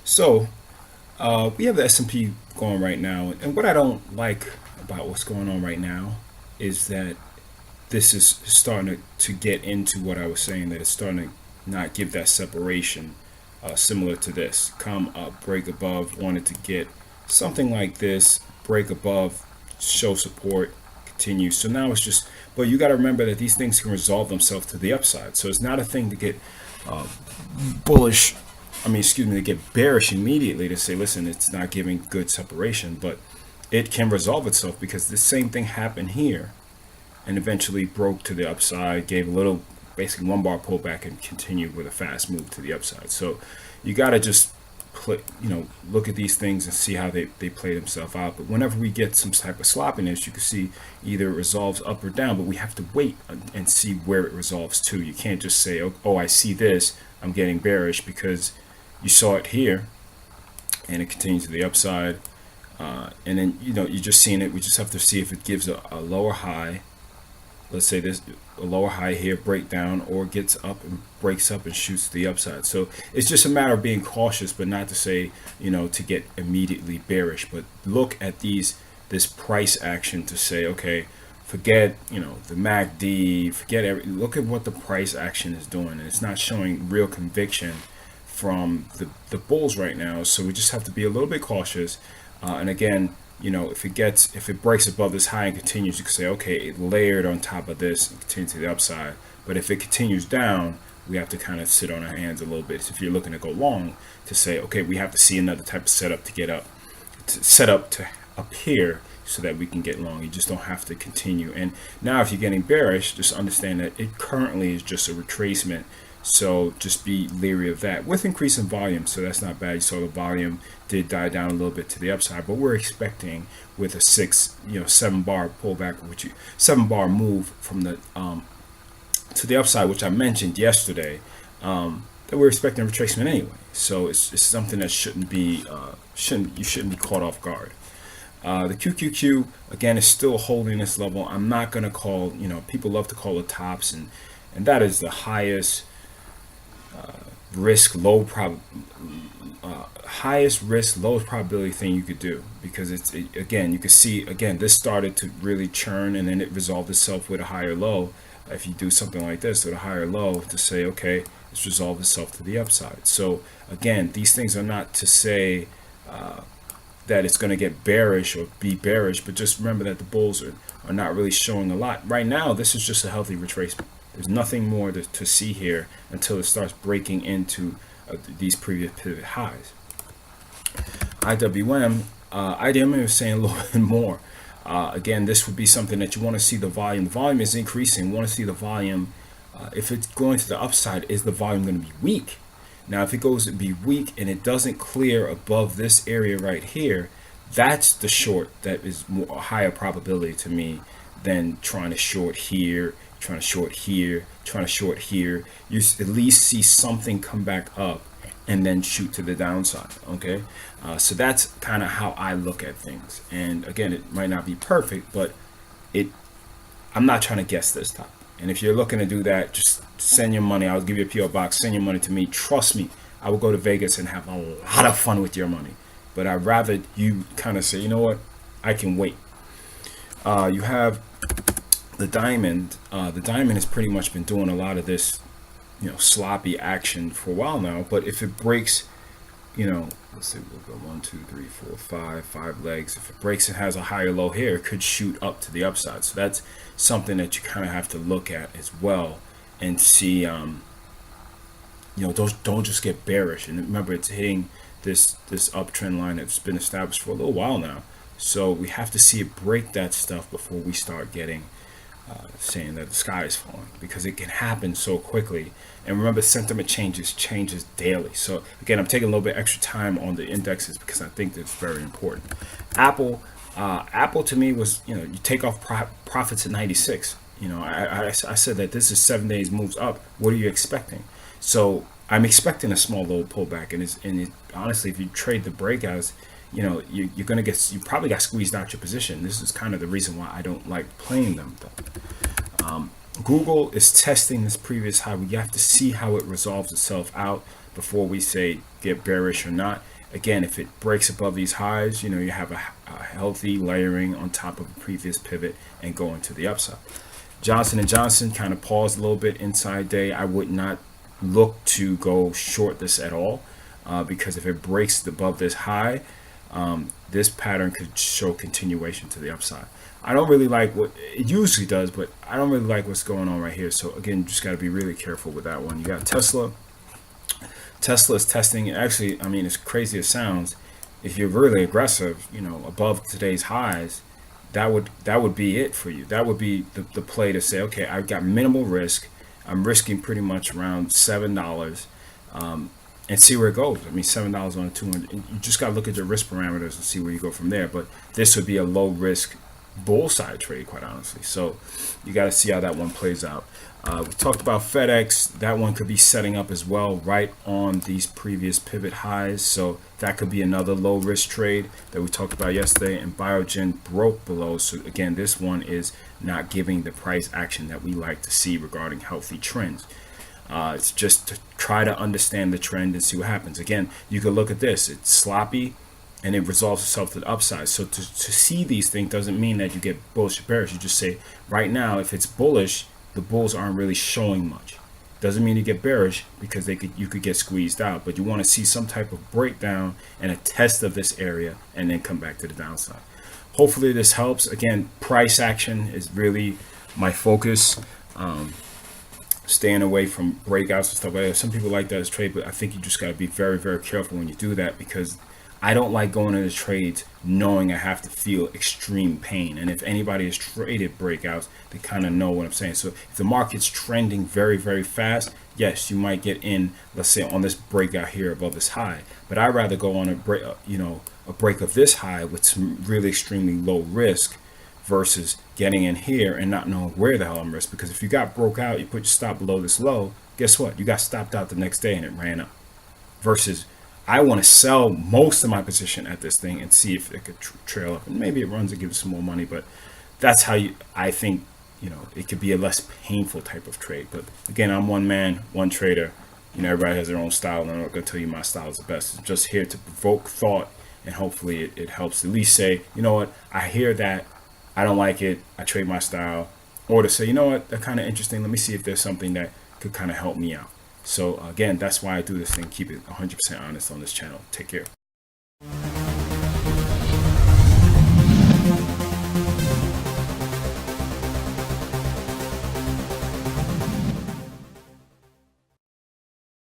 So we have the S&P going right now, and what I don't like about what's going on right now is that this is starting to get into what I was saying, that it's starting to not give that separation, similar to this. Come up, break above, wanted to get something like this, break above, show support, continue. So now it's just, but you got to remember that these things can resolve themselves to the upside. So it's not a thing to get bullish. Excuse me, to get bearish immediately to say, listen, it's not giving good separation, but it can resolve itself because the same thing happened here and eventually broke to the upside, gave a little, basically one bar pullback and continued with a fast move to the upside. So you got to just look at these things and see how they play themselves out. But whenever we get some type of sloppiness, you can see either it resolves up or down, but we have to wait and see where it resolves to. You can't just say, oh, I see this, I'm getting bearish, because you saw it here and it continues to the upside. And then, you're just seeing it. We just have to see if it gives a lower high. Let's say this, a lower high here, break down, or gets up and breaks up and shoots to the upside. So it's just a matter of being cautious, but not to say, to get immediately bearish, but look at this price action to say, okay, forget, the MACD, look at what the price action is doing. And it's not showing real conviction from the bulls right now. So we just have to be a little bit cautious. And again, if it breaks above this high and continues, you can say, okay, it layered on top of this and continue to the upside. But if it continues down, we have to kind of sit on our hands a little bit. So if you're looking to go long, to say, okay, we have to see another type of setup to get up, set up to appear so that we can get long. You just don't have to continue. And now if you're getting bearish, just understand that it currently is just a retracement. So just be leery of that with increasing volume. So that's not bad. You saw the volume did die down a little bit to the upside, but we're expecting with a 7 bar pullback, 7 bar move from the to the upside, which I mentioned yesterday, that we're expecting a retracement anyway. So it's something that shouldn't be caught off guard. The QQQ again is still holding this level. I'm not going to call, people love to call it tops, and that is the highest risk, highest risk, lowest probability thing you could do, because again, you can see again this started to really churn and then it resolved itself with a higher low. If you do something like this with a higher low, to say, okay, it's resolved itself to the upside. So again, these things are not to say that it's going to get bearish or be bearish, but just remember that the bulls are not really showing a lot right now. This is just a healthy retracement. There's nothing more to see here until it starts breaking into these previous pivot highs. IWM is saying a little bit more. Again, this would be something that you want to see the volume. The volume is increasing. You want to see the volume. If it's going to the upside, is the volume going to be weak? Now, if it goes to be weak and it doesn't clear above this area right here, that's the short that is a higher probability to me than trying to short here, trying to short here, trying to short here. You at least see something come back up and then shoot to the downside. Okay, so that's kind of how I look at things. And again, it might not be perfect, but I'm not trying to guess this time. And if you're looking to do that, just send your money. I'll give you a PO box. Send your money to me. Trust me, I will go to Vegas and have a lot of fun with your money. But I'd rather you kind of say, you know what, I can wait. You have the diamond. The diamond has pretty much been doing a lot of this, sloppy action for a while now. But if it breaks, let's see, we'll go 1, 2, 3, 4, 5 legs. If it breaks and has a higher low here, it could shoot up to the upside. So that's something that you kind of have to look at as well and see. Don't just get bearish. And remember, it's hitting this uptrend line that's been established for a little while now. So we have to see it break that stuff before we start getting saying that the sky is falling, because it can happen so quickly. And remember, sentiment changes daily. So again, I'm taking a little bit extra time on the indexes because I think that's very important. Apple to me was, you take off profits at 96. I said that this is 7 days moves up. What are you expecting? So I'm expecting a small little pullback, and honestly, if you trade the breakouts, you're gonna you probably got squeezed out your position. This is kind of the reason why I don't like playing them though. Google is testing this previous high. We have to see how it resolves itself out before we say get bearish or not. again, if it breaks above these highs, you know, you have a healthy layering on top of the previous pivot and going to the upside. Johnson & Johnson kind of paused a little bit inside day. I would not look to go short this at all, because if it breaks above this high, this pattern could show continuation to the upside. I don't really like what it usually does, but I don't really like what's going on right here. So again, just got to be really careful with that one. You got Tesla. Tesla is testing. Actually, I mean, as crazy as it sounds, if you're really aggressive, you know, above today's highs, that would be it for you. That would be the play to say, okay, I've got minimal risk. I'm risking pretty much around $7, and see where it goes. I mean, $7 on a 200. You just got to look at your risk parameters and see where you go from there. But this would be a low risk bull side trade, quite honestly. So you got to see how that one plays out. We talked about Fedex. That one could be setting up as well right on these previous pivot highs. So that could be another low risk trade that we talked about yesterday. And Biogen broke below. So again, this one is not giving the price action that we like to see regarding healthy trends. It's just to try to understand the trend and see what happens. Again, you can look at this. It's sloppy and it resolves itself to the upside. So to see these things doesn't mean that you get bullish or bearish. You just say, right now, if it's bullish, the bulls aren't really showing much. Doesn't mean you get bearish, because you could get squeezed out, but you want to see some type of breakdown and a test of this area and then come back to the downside. Hopefully this helps. Again, price action is really my focus. Staying away from breakouts and stuff like that. Some people like that as trade, but I think you just got to be very, very careful when you do that, because I don't like going into trades knowing I have to feel extreme pain. And if anybody has traded breakouts, they kind of know what I'm saying. So if the market's trending very, very fast, yes, you might get in, let's say, on this breakout here above this high. But I'd rather go on a break, a break of this high with some really extremely low risk, versus getting in here and not knowing where the hell I'm risk. Because if you got broke out, you put your stop below this low, guess what? You got stopped out the next day and it ran up. Versus I want to sell most of my position at this thing and see if it could trail up, and maybe it runs and gives some more money. But that's how I think, it could be a less painful type of trade. But again, I'm one man, one trader. Everybody has their own style, and I'm not going to tell you my style is the best. It's just here to provoke thought, and hopefully it helps at least say, you know what, I hear that, I don't like it, I trade my style. Or to say, you know what, that's kind of interesting, let me see if there's something that could kind of help me out. So again, that's why I do this thing. Keep it 100% honest on this channel. Take care.